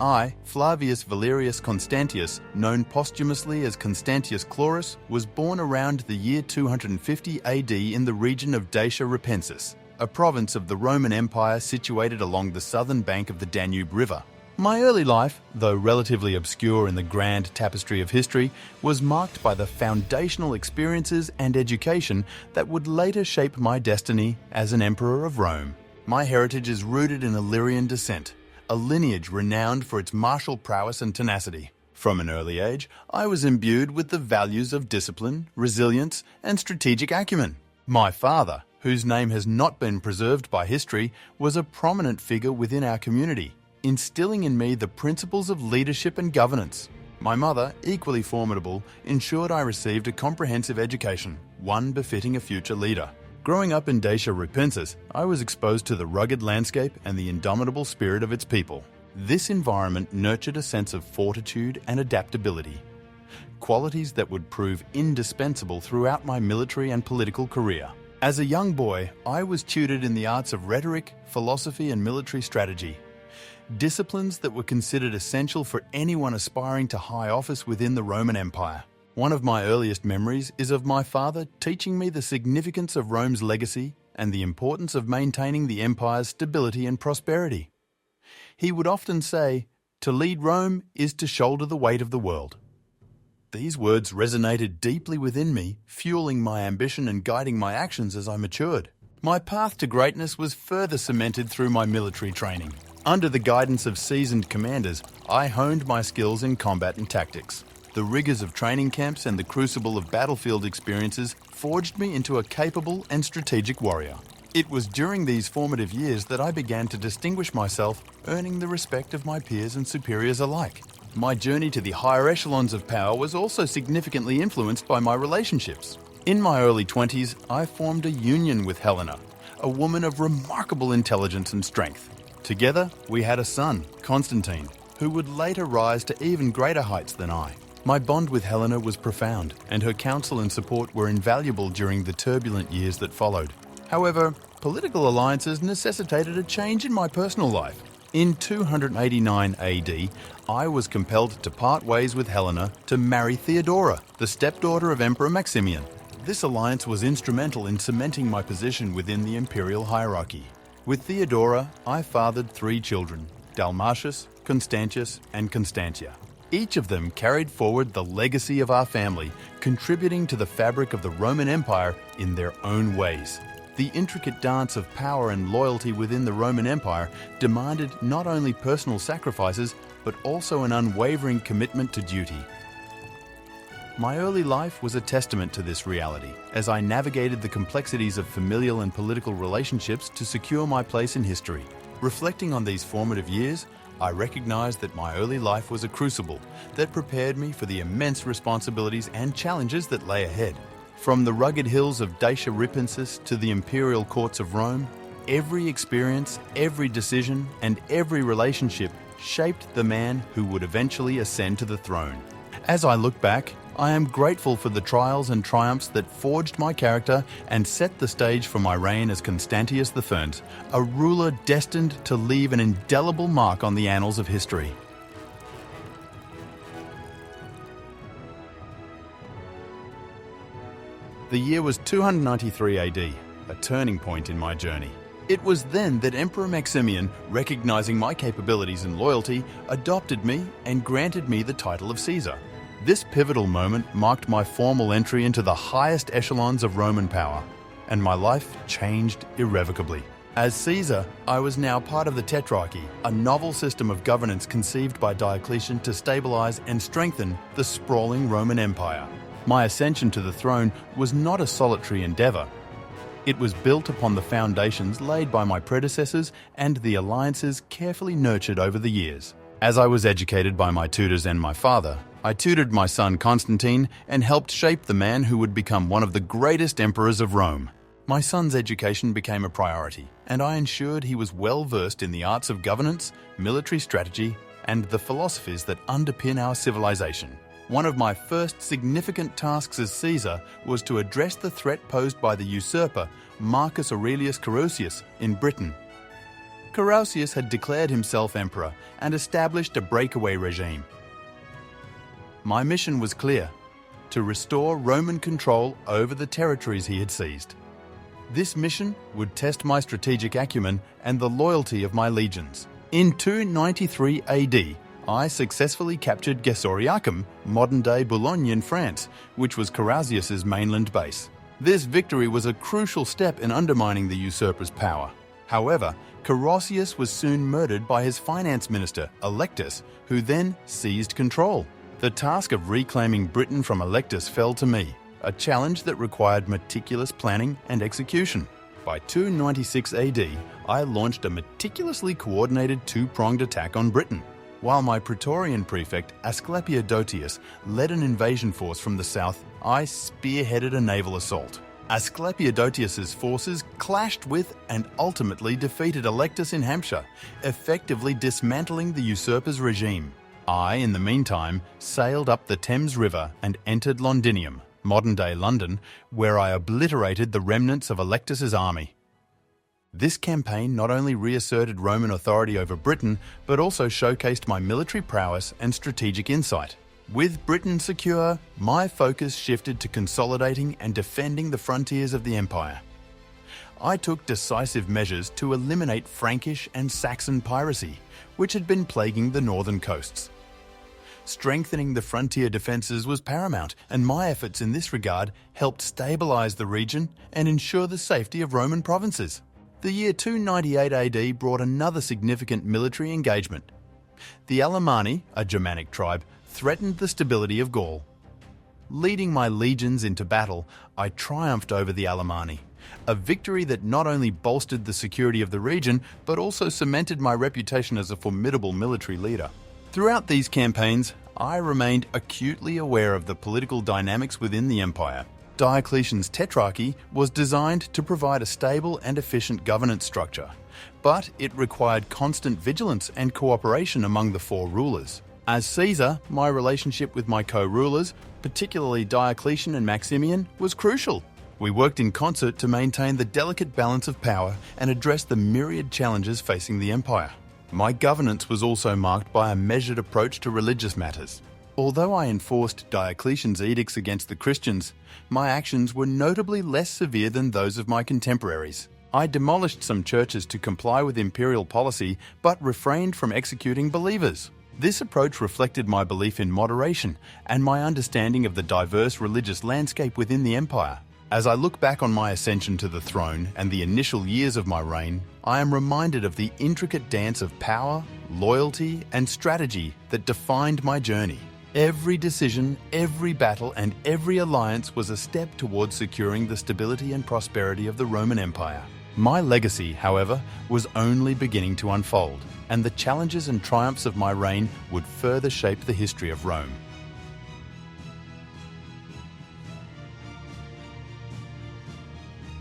I, Flavius Valerius Constantius, known posthumously as Constantius Chlorus, was born around the year 250 AD in the region of Dacia Ripensis, a province of the Roman Empire situated along the southern bank of the Danube River. My early life, though relatively obscure in the grand tapestry of history, was marked by the foundational experiences and education that would later shape my destiny as an emperor of Rome. My heritage is rooted in Illyrian descent, a lineage renowned for its martial prowess and tenacity. From an early age, I was imbued with the values of discipline, resilience, and strategic acumen. My father, whose name has not been preserved by history, was a prominent figure within our community, instilling in me the principles of leadership and governance. My mother, equally formidable, ensured I received a comprehensive education, one befitting a future leader. Growing up in Dacia Ripensis, I was exposed to the rugged landscape and the indomitable spirit of its people. This environment nurtured a sense of fortitude and adaptability, qualities that would prove indispensable throughout my military and political career. As a young boy, I was tutored in the arts of rhetoric, philosophy, and military strategy, disciplines that were considered essential for anyone aspiring to high office within the Roman Empire. One of my earliest memories is of my father teaching me the significance of Rome's legacy and the importance of maintaining the empire's stability and prosperity. He would often say, "To lead Rome is to shoulder the weight of the world." These words resonated deeply within me, fueling my ambition and guiding my actions as I matured. My path to greatness was further cemented through my military training. Under the guidance of seasoned commanders, I honed my skills in combat and tactics. The rigors of training camps and the crucible of battlefield experiences forged me into a capable and strategic warrior. It was during these formative years that I began to distinguish myself, earning the respect of my peers and superiors alike. My journey to the higher echelons of power was also significantly influenced by my relationships. In my early 20s, I formed a union with Helena, a woman of remarkable intelligence and strength. Together, we had a son, Constantine, who would later rise to even greater heights than I. My bond with Helena was profound, and her counsel and support were invaluable during the turbulent years that followed. However, political alliances necessitated a change in my personal life. In 289 AD, I was compelled to part ways with Helena to marry Theodora, the stepdaughter of Emperor Maximian. This alliance was instrumental in cementing my position within the imperial hierarchy. With Theodora, I fathered 3 children, Dalmatius, Constantius, and Constantia. Each of them carried forward the legacy of our family, contributing to the fabric of the Roman Empire in their own ways. The intricate dance of power and loyalty within the Roman Empire demanded not only personal sacrifices, but also an unwavering commitment to duty. My early life was a testament to this reality, as I navigated the complexities of familial and political relationships to secure my place in history. Reflecting on these formative years, I recognized that my early life was a crucible that prepared me for the immense responsibilities and challenges that lay ahead. From the rugged hills of Dacia Ripensis to the imperial courts of Rome, every experience, every decision, and every relationship shaped the man who would eventually ascend to the throne. As I look back, I am grateful for the trials and triumphs that forged my character and set the stage for my reign as Constantius I, a ruler destined to leave an indelible mark on the annals of history. The year was 293 AD, a turning point in my journey. It was then that Emperor Maximian, recognizing my capabilities and loyalty, adopted me and granted me the title of Caesar. This pivotal moment marked my formal entry into the highest echelons of Roman power, and my life changed irrevocably. As Caesar, I was now part of the tetrarchy, a novel system of governance conceived by Diocletian to stabilize and strengthen the sprawling Roman Empire. My ascension to the throne was not a solitary endeavor. It was built upon the foundations laid by my predecessors and the alliances carefully nurtured over the years. As I was educated by my tutors and my father, I tutored my son Constantine and helped shape the man who would become one of the greatest emperors of Rome. My son's education became a priority, and I ensured he was well versed in the arts of governance, military strategy, and the philosophies that underpin our civilization. One of my first significant tasks as Caesar was to address the threat posed by the usurper Marcus Aurelius Carausius in Britain. Carausius had declared himself emperor and established a breakaway regime. My mission was clear: to restore Roman control over the territories he had seized. This mission would test my strategic acumen and the loyalty of my legions. In 293 AD, I successfully captured Gesoriacum, modern-day Boulogne in France, which was Carausius's mainland base. This victory was a crucial step in undermining the usurper's power. However, Carausius was soon murdered by his finance minister, Allectus, who then seized control. The task of reclaiming Britain from Allectus fell to me, a challenge that required meticulous planning and execution. By 296 AD, I launched a meticulously coordinated two-pronged attack on Britain. While my Praetorian prefect Asclepiodotius led an invasion force from the south, I spearheaded a naval assault. Asclepiodotius's forces clashed with and ultimately defeated Allectus in Hampshire, effectively dismantling the usurper's regime. I, in the meantime, sailed up the Thames River and entered Londinium, modern-day London, where I obliterated the remnants of Allectus's army. This campaign not only reasserted Roman authority over Britain, but also showcased my military prowess and strategic insight. With Britain secure, my focus shifted to consolidating and defending the frontiers of the empire. I took decisive measures to eliminate Frankish and Saxon piracy, which had been plaguing the northern coasts. Strengthening the frontier defences was paramount, and my efforts in this regard helped stabilise the region and ensure the safety of Roman provinces. The year 298 AD brought another significant military engagement. The Alemanni, a Germanic tribe, threatened the stability of Gaul. Leading my legions into battle, I triumphed over the Alemanni, a victory that not only bolstered the security of the region, but also cemented my reputation as a formidable military leader. Throughout these campaigns, I remained acutely aware of the political dynamics within the empire. Diocletian's tetrarchy was designed to provide a stable and efficient governance structure, but it required constant vigilance and cooperation among the four rulers. As Caesar, my relationship with my co-rulers, particularly Diocletian and Maximian, was crucial. We worked in concert to maintain the delicate balance of power and address the myriad challenges facing the empire. My governance was also marked by a measured approach to religious matters. Although I enforced Diocletian's edicts against the Christians, my actions were notably less severe than those of my contemporaries. I demolished some churches to comply with imperial policy, but refrained from executing believers. This approach reflected my belief in moderation and my understanding of the diverse religious landscape within the empire. As I look back on my ascension to the throne and the initial years of my reign, I am reminded of the intricate dance of power, loyalty, and strategy that defined my journey. Every decision, every battle, and every alliance was a step towards securing the stability and prosperity of the Roman Empire. My legacy, however, was only beginning to unfold, and the challenges and triumphs of my reign would further shape the history of Rome.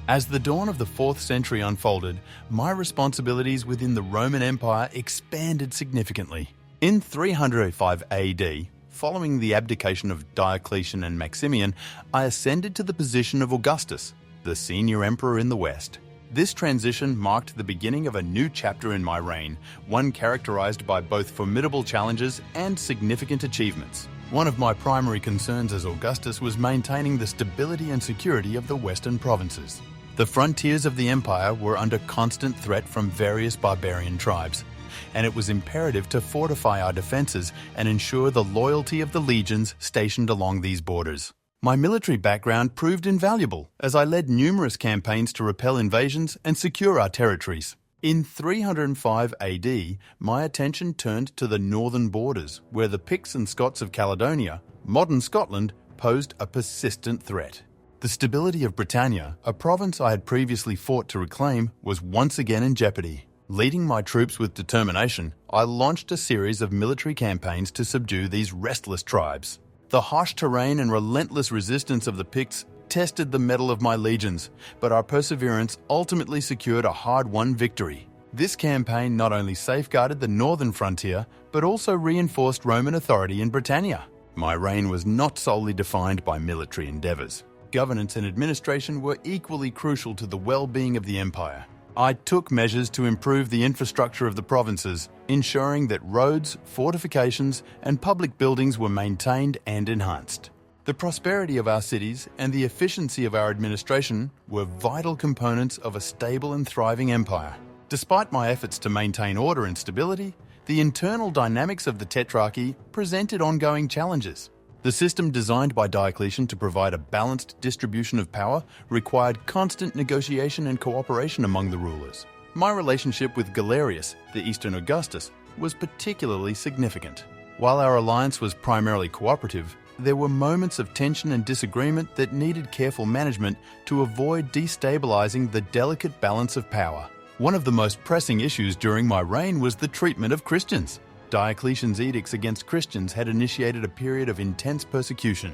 As the dawn of the 4th century unfolded, my responsibilities within the Roman Empire expanded significantly. In 305 AD, following the abdication of Diocletian and Maximian, I ascended to the position of Augustus, the senior emperor in the West. This transition marked the beginning of a new chapter in my reign, one characterized by both formidable challenges and significant achievements. One of my primary concerns as Augustus was maintaining the stability and security of the western provinces. The frontiers of the empire were under constant threat from various barbarian tribes, and it was imperative to fortify our defences and ensure the loyalty of the legions stationed along these borders. My military background proved invaluable as I led numerous campaigns to repel invasions and secure our territories. In 305 AD, my attention turned to the northern borders, where the Picts and Scots of Caledonia, modern Scotland, posed a persistent threat. The stability of Britannia, a province I had previously fought to reclaim, was once again in jeopardy. Leading my troops with determination, I launched a series of military campaigns to subdue these restless tribes. The harsh terrain and relentless resistance of the Picts tested the mettle of my legions, but our perseverance ultimately secured a hard-won victory. This campaign not only safeguarded the northern frontier, but also reinforced Roman authority in Britannia. My reign was not solely defined by military endeavours. Governance and administration were equally crucial to the well-being of the empire. I took measures to improve the infrastructure of the provinces, ensuring that roads, fortifications, and public buildings were maintained and enhanced. The prosperity of our cities and the efficiency of our administration were vital components of a stable and thriving empire. Despite my efforts to maintain order and stability, the internal dynamics of the tetrarchy presented ongoing challenges. The system designed by Diocletian to provide a balanced distribution of power required constant negotiation and cooperation among the rulers. My relationship with Galerius, the Eastern Augustus, was particularly significant. While our alliance was primarily cooperative, there were moments of tension and disagreement that needed careful management to avoid destabilizing the delicate balance of power. One of the most pressing issues during my reign was the treatment of Christians. Diocletian's edicts against Christians had initiated a period of intense persecution,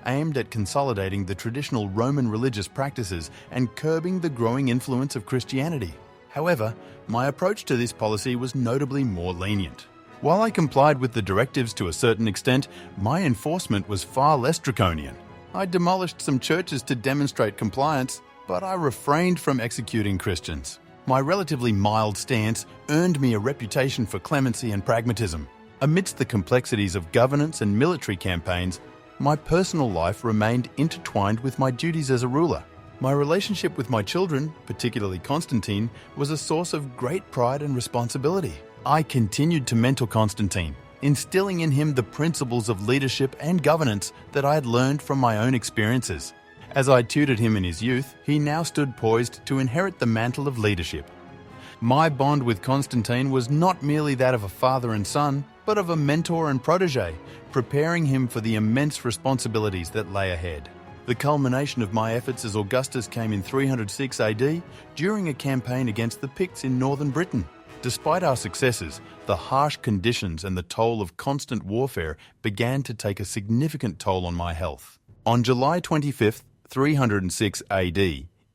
aimed at consolidating the traditional Roman religious practices and curbing the growing influence of Christianity. However, my approach to this policy was notably more lenient. While I complied with the directives to a certain extent, my enforcement was far less draconian. I demolished some churches to demonstrate compliance, but I refrained from executing Christians. My relatively mild stance earned me a reputation for clemency and pragmatism. Amidst the complexities of governance and military campaigns, my personal life remained intertwined with my duties as a ruler. My relationship with my children, particularly Constantine, was a source of great pride and responsibility. I continued to mentor Constantine, instilling in him the principles of leadership and governance that I had learned from my own experiences. As I tutored him in his youth, he now stood poised to inherit the mantle of leadership. My bond with Constantine was not merely that of a father and son, but of a mentor and protege, preparing him for the immense responsibilities that lay ahead. The culmination of my efforts as Augustus came in 306 AD during a campaign against the Picts in northern Britain. Despite our successes, the harsh conditions and the toll of constant warfare began to take a significant toll on my health. On July 25th, 306 AD,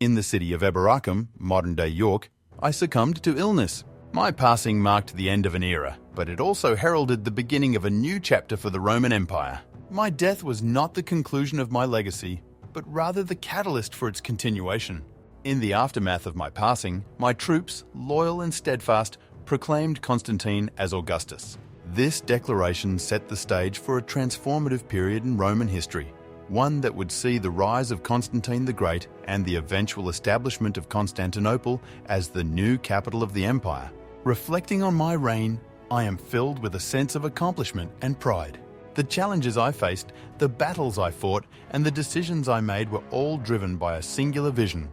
in the city of Eboracum, modern-day York, I succumbed to illness. My passing marked the end of an era, but it also heralded the beginning of a new chapter for the Roman Empire. My death was not the conclusion of my legacy, but rather the catalyst for its continuation. In the aftermath of my passing, my troops, loyal and steadfast, proclaimed Constantine as Augustus. This declaration set the stage for a transformative period in Roman history, one that would see the rise of Constantine the Great and the eventual establishment of Constantinople as the new capital of the empire. Reflecting on my reign, I am filled with a sense of accomplishment and pride. The challenges I faced, the battles I fought, and the decisions I made were all driven by a singular vision: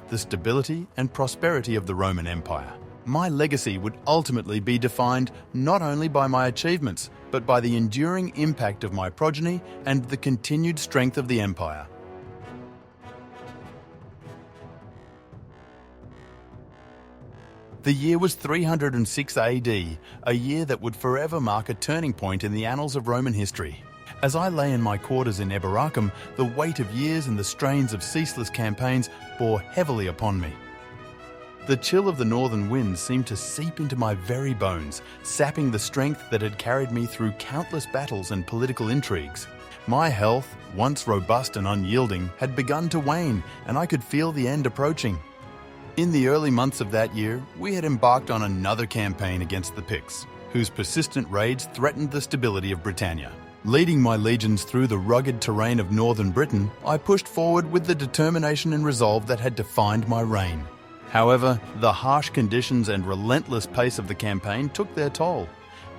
the stability and prosperity of the Roman Empire. My legacy would ultimately be defined not only by my achievements, but by the enduring impact of my progeny and the continued strength of the empire. The year was 306 AD, a year that would forever mark a turning point in the annals of Roman history. As I lay in my quarters in Eboracum, the weight of years and the strains of ceaseless campaigns bore heavily upon me. The chill of the northern winds seemed to seep into my very bones, sapping the strength that had carried me through countless battles and political intrigues. My health, once robust and unyielding, had begun to wane, and I could feel the end approaching. In the early months of that year, we had embarked on another campaign against the Picts, whose persistent raids threatened the stability of Britannia. Leading my legions through the rugged terrain of northern Britain, I pushed forward with the determination and resolve that had defined my reign. However, the harsh conditions and relentless pace of the campaign took their toll,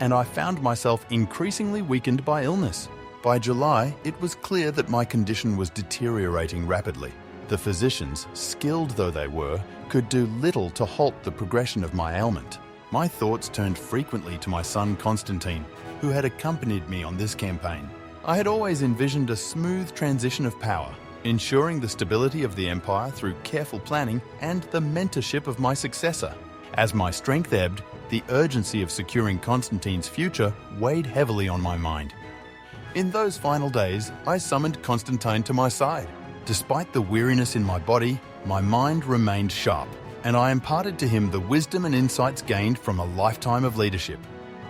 and I found myself increasingly weakened by illness. By July, it was clear that my condition was deteriorating rapidly. The physicians, skilled though they were, could do little to halt the progression of my ailment. My thoughts turned frequently to my son Constantine, who had accompanied me on this campaign. I had always envisioned a smooth transition of power, ensuring the stability of the empire through careful planning and the mentorship of my successor. As my strength ebbed, the urgency of securing Constantine's future weighed heavily on my mind. In those final days, I summoned Constantine to my side. Despite the weariness in my body, my mind remained sharp, and I imparted to him the wisdom and insights gained from a lifetime of leadership.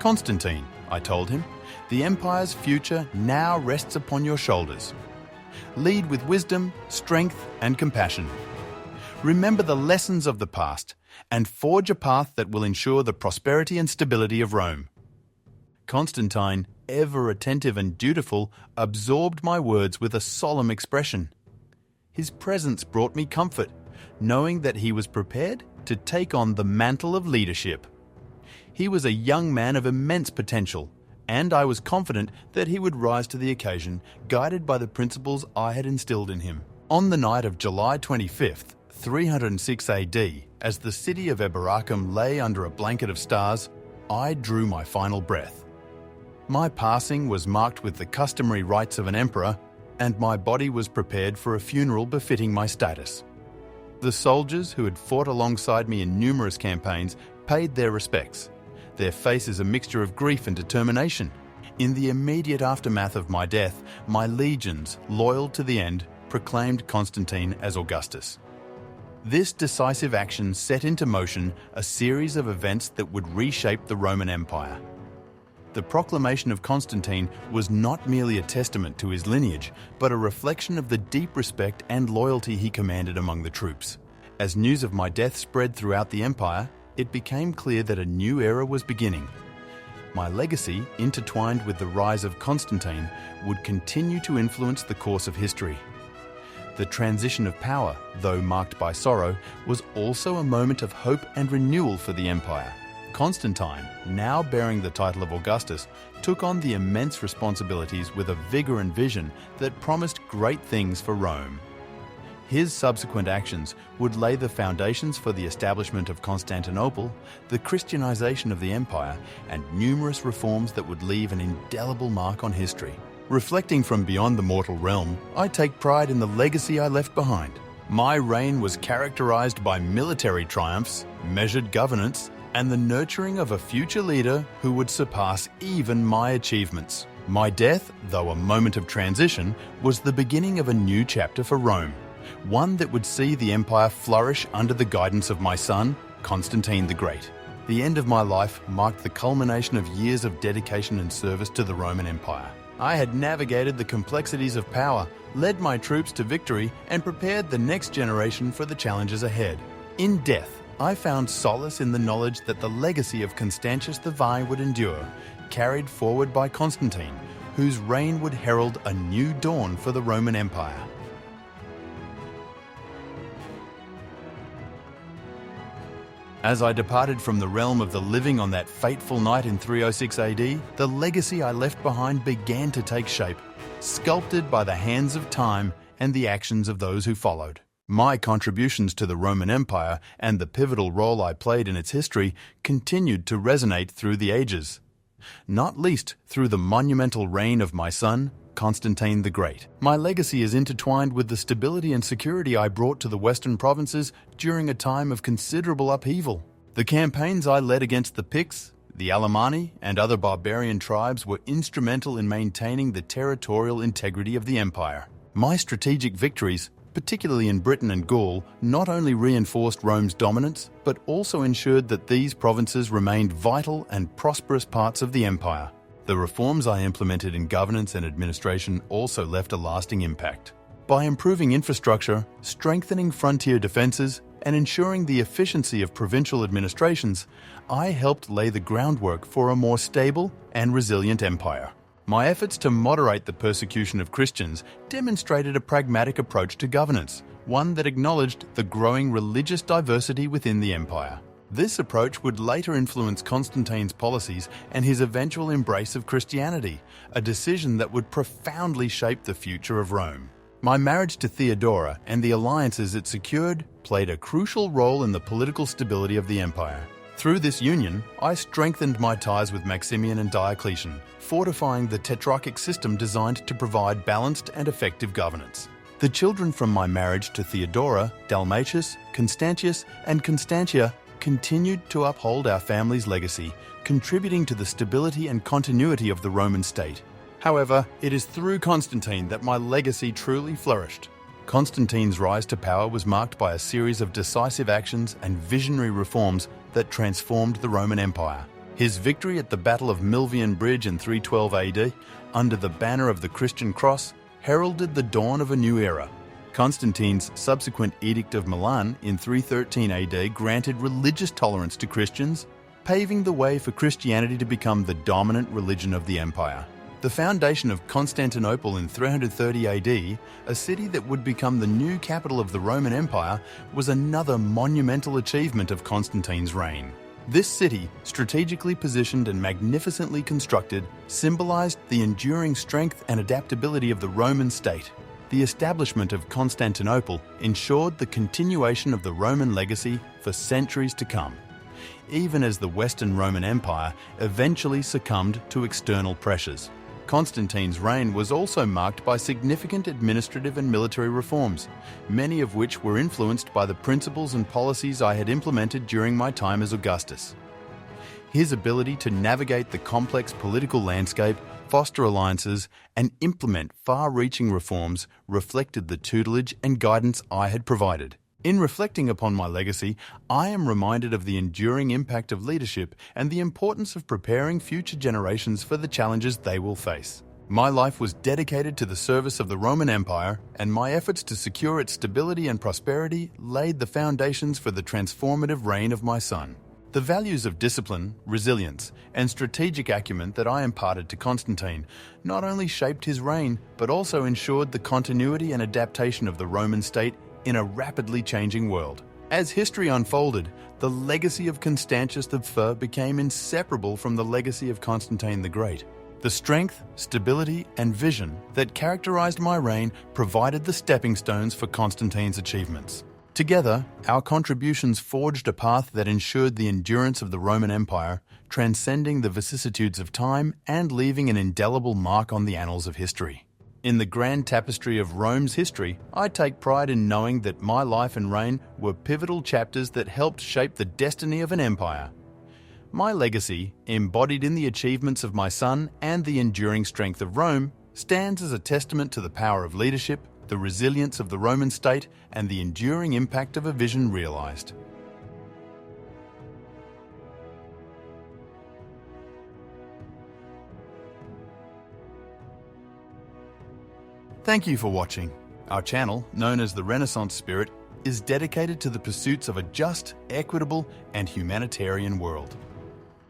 "Constantine," I told him, "the empire's future now rests upon your shoulders. Lead with wisdom, strength, and compassion. remember the lessons of the past, and forge a path that will ensure the prosperity and stability of Rome. Constantine, ever attentive and dutiful, absorbed my words with a solemn expression. His presence brought me comfort, knowing that he was prepared to take on the mantle of leadership. He was a young man of immense potential, and I was confident that he would rise to the occasion, guided by the principles I had instilled in him. On the night of July 25th, 306 AD, as the city of Eboracum lay under a blanket of stars, I drew my final breath. My passing was marked with the customary rites of an emperor, and my body was prepared for a funeral befitting my status. The soldiers who had fought alongside me in numerous campaigns paid their respects, their faces a mixture of grief and determination. In the immediate aftermath of my death, my legions, loyal to the end, proclaimed Constantine as Augustus. This decisive action set into motion a series of events that would reshape the Roman Empire. The proclamation of Constantine was not merely a testament to his lineage, but a reflection of the deep respect and loyalty he commanded among the troops. As news of my death spread throughout the empire, it became clear that a new era was beginning. My legacy, intertwined with the rise of Constantine, would continue to influence the course of history. The transition of power, though marked by sorrow, was also a moment of hope and renewal for the empire. Constantine, now bearing the title of Augustus, took on the immense responsibilities with a vigor and vision that promised great things for Rome. His subsequent actions would lay the foundations for the establishment of Constantinople, the Christianization of the empire, and numerous reforms that would leave an indelible mark on history. Reflecting from beyond the mortal realm, I take pride in the legacy I left behind. My reign was characterized by military triumphs, measured governance, and the nurturing of a future leader who would surpass even my achievements. My death, though a moment of transition, was the beginning of a new chapter for Rome, one that would see the empire flourish under the guidance of my son, Constantine the Great. The end of my life marked the culmination of years of dedication and service to the Roman Empire. I had navigated the complexities of power, led my troops to victory, and prepared the next generation for the challenges ahead. In death, I found solace in the knowledge that the legacy of Constantius I would endure, carried forward by Constantine, whose reign would herald a new dawn for the Roman Empire. As I departed from the realm of the living on that fateful night in 306 AD, the legacy I left behind began to take shape, sculpted by the hands of time and the actions of those who followed. My contributions to the Roman Empire and the pivotal role I played in its history continued to resonate through the ages, not least through the monumental reign of my son, Constantine the Great. My legacy is intertwined with the stability and security I brought to the western provinces during a time of considerable upheaval. The campaigns I led against the Picts, the Alemanni, and other barbarian tribes were instrumental in maintaining the territorial integrity of the empire. My strategic victories, particularly in Britain and Gaul, not only reinforced Rome's dominance, but also ensured that these provinces remained vital and prosperous parts of the empire. The reforms I implemented in governance and administration also left a lasting impact. By improving infrastructure, strengthening frontier defences, and ensuring the efficiency of provincial administrations, I helped lay the groundwork for a more stable and resilient empire. My efforts to moderate the persecution of Christians demonstrated a pragmatic approach to governance, one that acknowledged the growing religious diversity within the empire. This approach would later influence Constantine's policies and his eventual embrace of Christianity, a decision that would profoundly shape the future of Rome. My marriage to Theodora and the alliances it secured played a crucial role in the political stability of the empire. Through this union, I strengthened my ties with Maximian and Diocletian, fortifying the tetrarchic system designed to provide balanced and effective governance. The children from my marriage to Theodora, Dalmatius, Constantius, and Constantia continued to uphold our family's legacy, contributing to the stability and continuity of the Roman state. However, it is through Constantine that my legacy truly flourished. Constantine's rise to power was marked by a series of decisive actions and visionary reforms that transformed the Roman Empire. His victory at the Battle of Milvian Bridge in 312 AD, under the banner of the Christian cross, heralded the dawn of a new era. Constantine's subsequent Edict of Milan in 313 AD granted religious tolerance to Christians, paving the way for Christianity to become the dominant religion of the empire. The foundation of Constantinople in 330 AD, a city that would become the new capital of the Roman Empire, was another monumental achievement of Constantine's reign. This city, strategically positioned and magnificently constructed, symbolized the enduring strength and adaptability of the Roman state. The establishment of Constantinople ensured the continuation of the Roman legacy for centuries to come, even as the Western Roman Empire eventually succumbed to external pressures. Constantine's reign was also marked by significant administrative and military reforms, many of which were influenced by the principles and policies I had implemented during my time as Augustus. His ability to navigate the complex political landscape, foster alliances, and implement far-reaching reforms reflected the tutelage and guidance I had provided. In reflecting upon my legacy, I am reminded of the enduring impact of leadership and the importance of preparing future generations for the challenges they will face. My life was dedicated to the service of the Roman Empire, and my efforts to secure its stability and prosperity laid the foundations for the transformative reign of my son. The values of discipline, resilience, and strategic acumen that I imparted to Constantine not only shaped his reign, but also ensured the continuity and adaptation of the Roman state in a rapidly changing world. As history unfolded, the legacy of Constantius I became inseparable from the legacy of Constantine the Great. The strength, stability, and vision that characterized my reign provided the stepping stones for Constantine's achievements. Together, our contributions forged a path that ensured the endurance of the Roman Empire, transcending the vicissitudes of time and leaving an indelible mark on the annals of history. In the grand tapestry of Rome's history, I take pride in knowing that my life and reign were pivotal chapters that helped shape the destiny of an empire. My legacy, embodied in the achievements of my son and the enduring strength of Rome, stands as a testament to the power of leadership, the resilience of the Roman state, and the enduring impact of a vision realized. Thank you for watching. Our channel, known as the Renaissance Spirit, is dedicated to the pursuits of a just, equitable, and humanitarian world.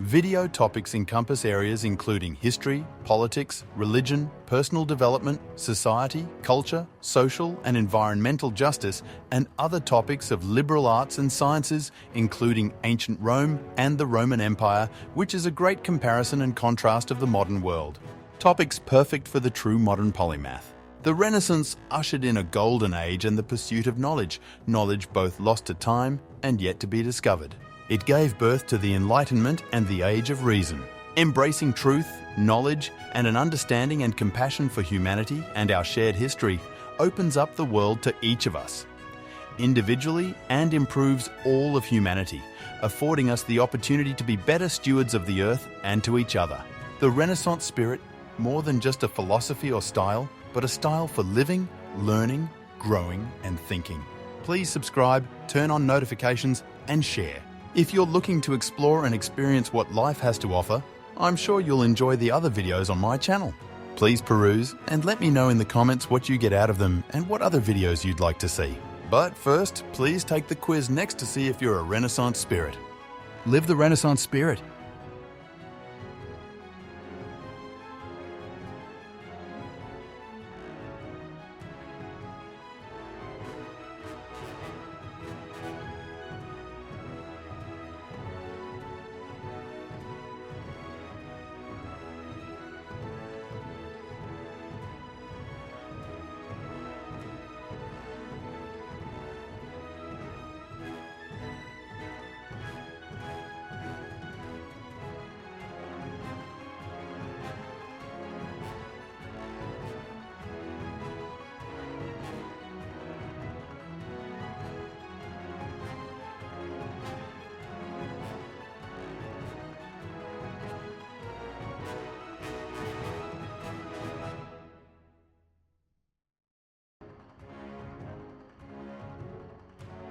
Video topics encompass areas including history, politics, religion, personal development, society, culture, social and environmental justice, and other topics of liberal arts and sciences, including ancient Rome and the Roman Empire, which is a great comparison and contrast of the modern world. Topics perfect for the true modern polymath. The Renaissance ushered in a golden age and the pursuit of knowledge both lost to time and yet to be discovered. It gave birth to the Enlightenment and the Age of Reason. Embracing truth, knowledge, and an understanding and compassion for humanity and our shared history opens up the world to each of us, individually, and improves all of humanity, affording us the opportunity to be better stewards of the earth and to each other. The Renaissance spirit, more than just a philosophy or style, but a style for living, learning, growing, and thinking. Please subscribe, turn on notifications, and share. If you're looking to explore and experience what life has to offer, I'm sure you'll enjoy the other videos on my channel. Please peruse and let me know in the comments what you get out of them and what other videos you'd like to see. But first, please take the quiz next to see if you're a Renaissance spirit. Live the Renaissance spirit.